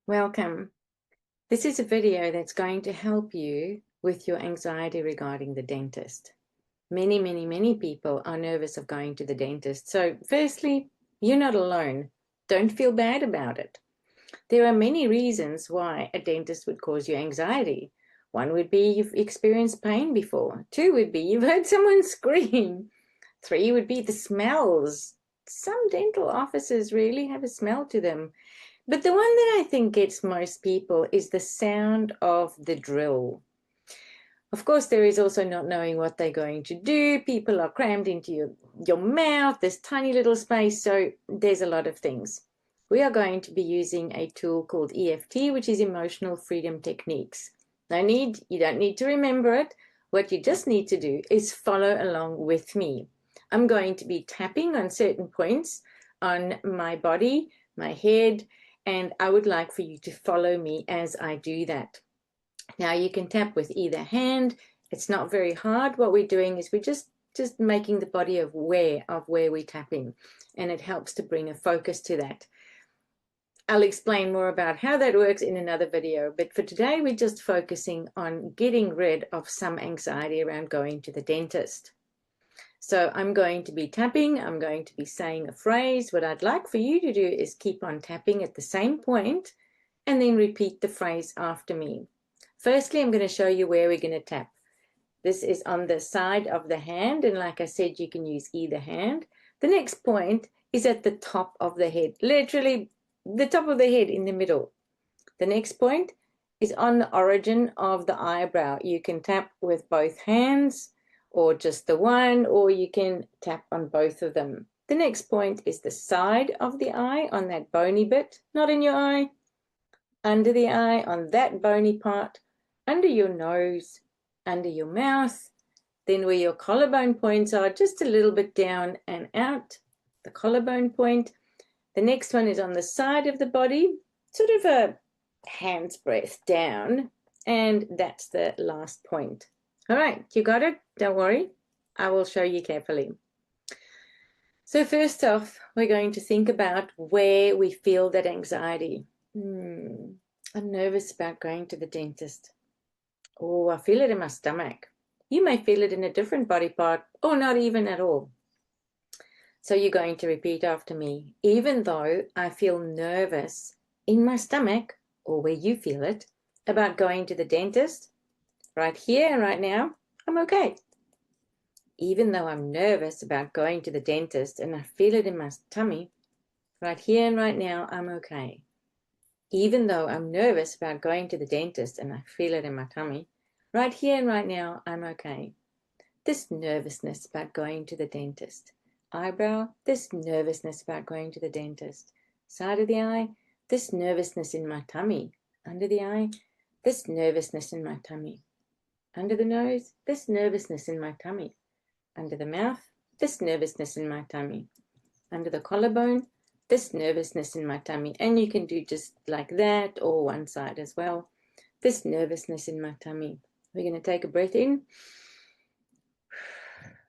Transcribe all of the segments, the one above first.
Welcome. This is a video that's going to help you with your anxiety regarding the dentist. Many people are nervous of going to the dentist. So firstly, you're not alone. Don't feel bad about it. There are many reasons why a dentist would cause you anxiety. One would be you've experienced pain before. Two would be you've heard someone scream. Three would be the smells. Some dental offices really have a smell to them. But the one that I think gets most people is the sound of the drill. Of course, there is also not knowing what they're going to do. People are crammed into your mouth, this tiny little space, so there's a lot of things. We are going to be using a tool called EFT, which is Emotional Freedom Techniques. You don't need to remember it. What you just need to do is follow along with me. I'm going to be tapping on certain points on my body, my head, and I would like for you to follow me as I do that. Now you can tap with either hand. It's not very hard. What we're doing is we're just making the body aware of where we're tapping, and it helps to bring a focus to that. I'll explain more about how that works in another video, but for today we're just focusing on getting rid of some anxiety around going to the dentist. So I'm going to be tapping, I'm going to be saying a phrase. What I'd like for you to do is keep on tapping at the same point and then repeat the phrase after me. Firstly, I'm going to show you where we're going to tap. This is on the side of the hand, and like I said, you can use either hand. The next point is at the top of the head, literally the top of the head in the middle. The next point is on the origin of the eyebrow. You can tap with both hands, or just the one, or you can tap on both of them. The next point is the side of the eye, on that bony bit, not in your eye, under the eye, on that bony part, under your nose, under your mouth, then where your collarbone points are, just a little bit down and out, the collarbone point. The next one is on the side of the body, sort of a hand's breadth down, and that's the last point. All right, you got it? Don't worry, I will show you carefully. So first off, we're going to think about where we feel that anxiety. I'm nervous about going to the dentist. Oh, I feel it in my stomach. You may feel it in a different body part or not even at all. So you're going to repeat after me. Even though I feel nervous in my stomach, or where you feel it, about going to the dentist, right here and right now, I'm okay. Even though I'm nervous about going to the dentist and I feel it in my tummy, right here and right now, I'm okay. Even though I'm nervous about going to the dentist and I feel it in my tummy, right here and right now, I'm okay. This nervousness about going to the dentist. Eyebrow, this nervousness about going to the dentist. Side of the eye, this nervousness in my tummy. Under the eye, this nervousness in my tummy. Under the nose, this nervousness in my tummy. Under the mouth, this nervousness in my tummy. Under the collarbone, this nervousness in my tummy. And you can do just like that, or one side as well. This nervousness in my tummy. We're going to take a breath in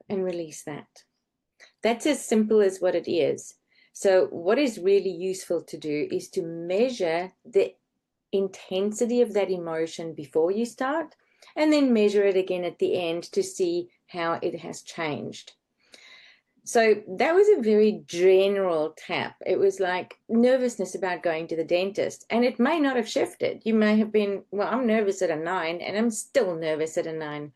and release that. That's as simple as what it is. So what is really useful to do is to measure the intensity of that emotion before you start, and then measure it again at the end to see how it has changed. So that was a very general tap. It was like nervousness about going to the dentist, and it may not have shifted. You may have been, well, I'm nervous at a 9 and I'm still nervous at a 9.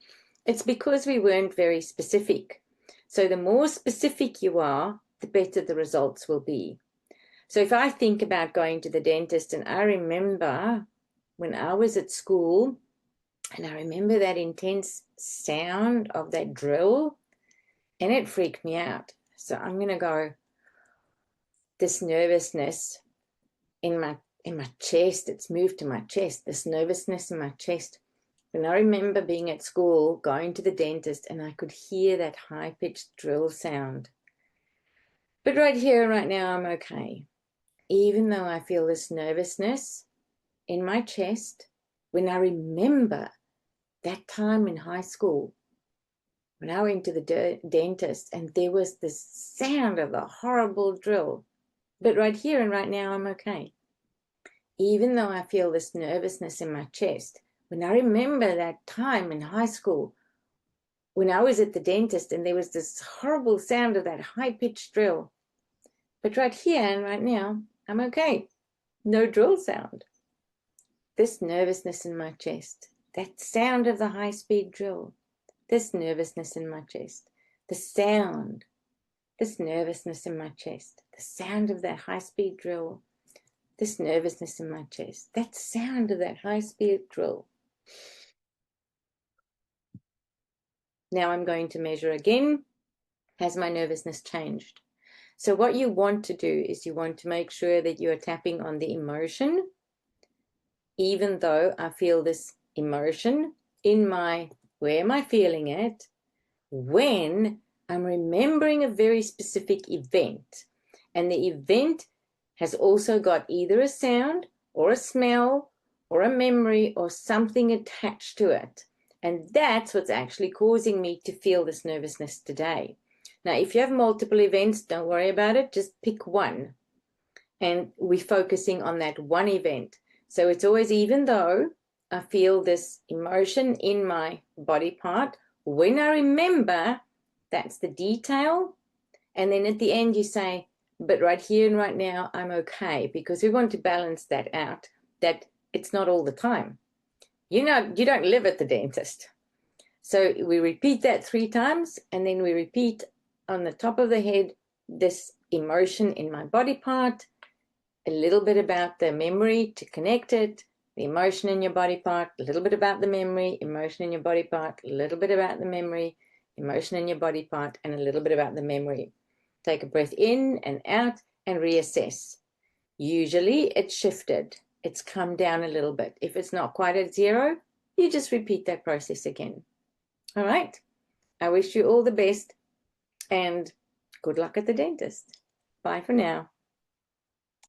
It's because we weren't very specific. So the more specific you are, the better the results will be. So if I think about going to the dentist, and I remember when I was at school, and I remember that intense sound of that drill, and it freaked me out. So I'm going to go, this nervousness in my chest, it's moved to my chest, this nervousness in my chest. And I remember being at school, going to the dentist, and I could hear that high-pitched drill sound. But right here, right now, I'm okay. Even though I feel this nervousness in my chest, when I remember that time in high school, when I went to the dentist and there was this sound of the horrible drill. But right here and right now, I'm okay. even though I feel this nervousness in my chest, when I remember that time in high school when I was at the dentist and there was this horrible sound of that high-pitched drill. But right here and right now, I'm okay. No drill sound. This nervousness in my chest, that sound of the high-speed drill, this nervousness in my chest, the sound, this nervousness in my chest, the sound of that high-speed drill, this nervousness in my chest, that sound of that high-speed drill. Now I'm going to measure again. Has my nervousness changed? So what you want to do is you want to make sure that you are tapping on the emotion, even though I feel this emotion in my, where am I feeling it? When I'm remembering a very specific event, and the event has also got either a sound or a smell or a memory or something attached to it. And that's what's actually causing me to feel this nervousness today. Now, if you have multiple events, don't worry about it. Just pick one. And we're focusing on that one event. So it's always, even though I feel this emotion in my body part, when I remember, that's the detail. And then at the end you say, but right here and right now, I'm okay. Because we want to balance that out, that it's not all the time. You don't live at the dentist. So we repeat that 3 times, and then we repeat on the top of the head this emotion in my body part, a little bit about the memory to connect it, the emotion in your body part, a little bit about the memory, emotion in your body part, a little bit about the memory, emotion in your body part, and a little bit about the memory. Take a breath in and out and reassess. Usually it's shifted. It's come down a little bit. If it's not quite at 0, you just repeat that process again. All right. I wish you all the best and good luck at the dentist. Bye for now.